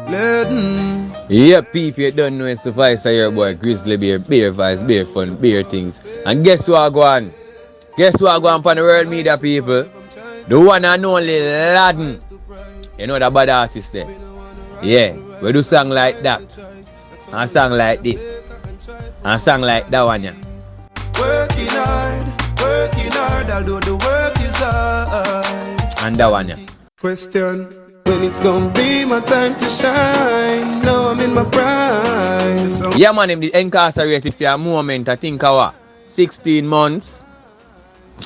Laden. Yeah, people, you don't know it's the vice of your boy Gryzzly Bear, Bear Vice, Bear Fun, Bear Things. And guess who I go on? Guess who I go on the world media, people? The one and only Laden. You know the bad artist there? Yeah, we do song like that. And song like this. And song like that one, yeah. Working hard, although the work is hard. And that one, yeah. Question, when it's gonna be my time to shine? Now I'm in my prime. So Yeah, man, him the incarcerated for a moment, I think what? 16 months.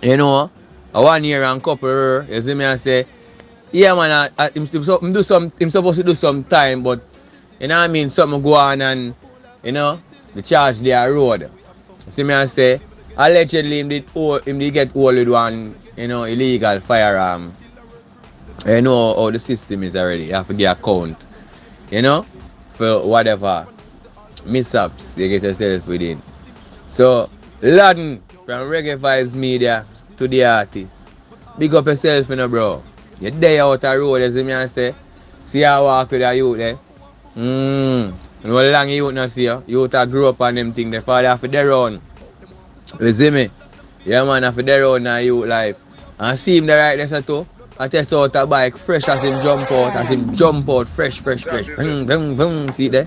You know, a 1 year and couple years. You see me, I say, yeah, man, him supposed to do some time, but, you know what I mean, something go on and, you know, the charge their road. You see me, I say, allegedly him did get hold with one, you know, illegal firearm. You know how the system is already. You have to get a count, you know, for whatever mishaps you get yourself within. So, Laden from Reggae Vibes Media to the artist. Big up yourself, you know, bro. You're there out the road, you see me, I say. See how I walk with the youth there. You know how long youth not see you. Youth that grew up on them things. They father have to their own. You see me? Yeah, man, have to their own in youth life. And see him the right there too. I test out a bike fresh as him jump out, fresh. Vroom, vroom, vroom. See there?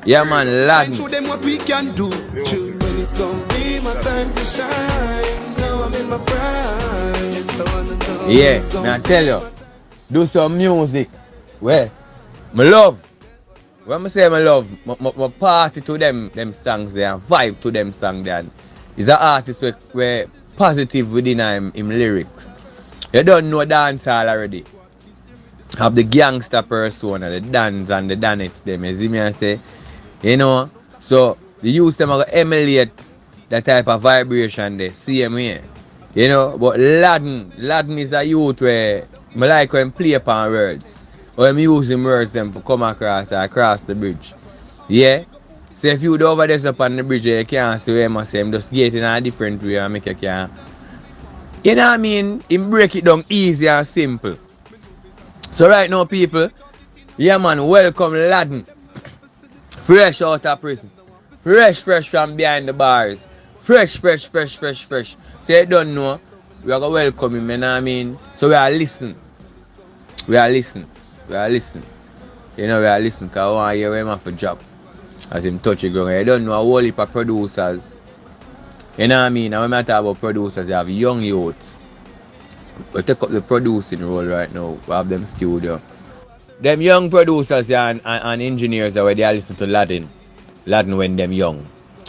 Yeah, man, Laden. show them what we can do. When it's gonna be my time to shine. Now I'm in my prime. Yeah, may I tell you, do some music. Well, my love. When I say my love, my party to them songs there, vibe to them songs there. He's an artist where positive within him lyrics. You don't know dancehall already. Have the gangster persona, the dance and the danettes them. You see me, I say, you know. So the youth them are going to emulate that type of vibration there. See me here. You know, but Laden is a youth where I like when play upon words. Or I'm using words them to come across the bridge. Yeah? So if you do over this up on the bridge, you can't see where I say, I'm just get in a different way and make you can. You know what I mean? Him break it down easy and simple. So right now, people, yeah man, welcome Laden. Fresh out of prison. Fresh from behind the bars. Fresh. So you don't know, we are going to welcome him, you know what I mean? So we are listening. You know, we are listening, because I want to hear him have a job. As him touch the ground. You don't know a whole heap of producers. You know what I mean? And when I talk about producers, you have young youths. We take up the producing role right now. We have them studio. Them young producers and engineers are where they listen to Laden. Laden when them young.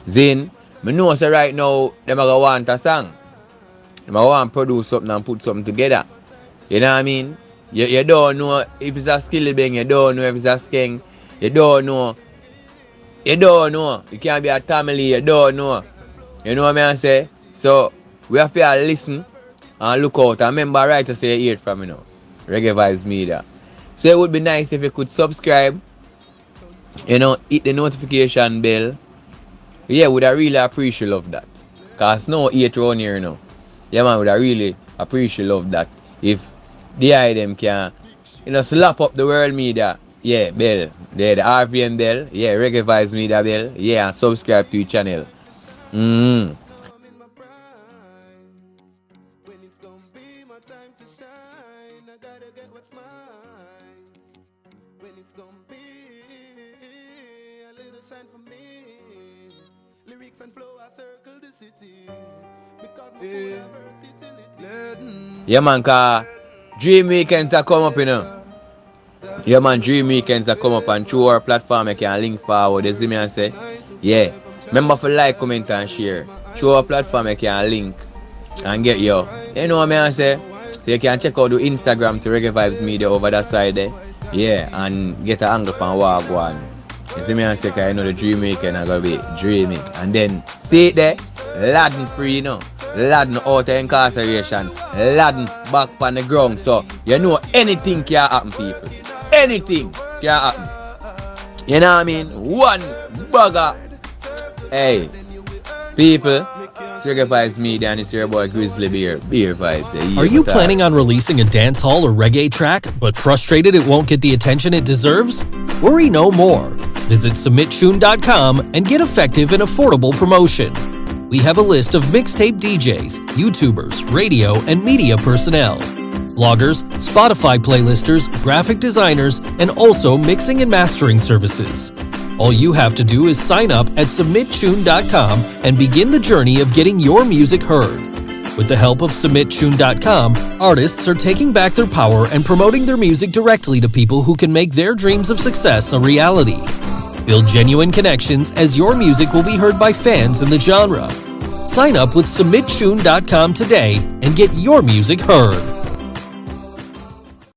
Zin, I know so right now, them are going to want a song. Them are want to produce something and put something together. You know what I mean? You don't know if it's a skilly bang, you don't know if it's a skeng, you don't know. You can't be a family, you don't know. You know what I say? So, we have to listen and look out. And remember, right to say you hear it from, Reggae Vibes Media. So, it would be nice if you could subscribe, hit the notification bell. Yeah, would I really appreciate love that. Because no hate around here, Yeah, man, would I really appreciate love that. If the item can, slap up the world media. Yeah, bell. The RVN bell. Yeah, Reggae Vibes Media bell. Yeah, and subscribe to your channel. Yeah, man, cause Dream Weekends are come up, Yeah, man, Dream Weekends are come up and through our platform you can link forward. You see me and say, yeah. Remember to like, comment and share. Through our platform you can link and get you. You know what I say? So you can check out the Instagram to Reggae Vibes Media over that side there. Yeah, and get an angle from Wagwan. You see me and say, cause the Dream Weekend are going to be dreaming. And then, see it there? Laden free, Laden out of incarceration. Laden back on the ground. So, you know anything can happen, people. Anything can happen. You know what I mean? One bugger. Hey, people, Reggae Vibes Media, and it's your boy Gryzzly Bear. Beer Vibes. Yeah, Are you planning on releasing a dancehall or reggae track, but frustrated it won't get the attention it deserves? Worry no more. Visit submittune.com and get effective and affordable promotion. We have a list of mixtape DJs, YouTubers, radio, and media personnel, bloggers, Spotify playlisters, graphic designers, and also mixing and mastering services. All you have to do is sign up at submittune.com and begin the journey of getting your music heard. With the help of submittune.com, artists are taking back their power and promoting their music directly to people who can make their dreams of success a reality. Build genuine connections as your music will be heard by fans in the genre. Sign up with submittune.com today and get your music heard.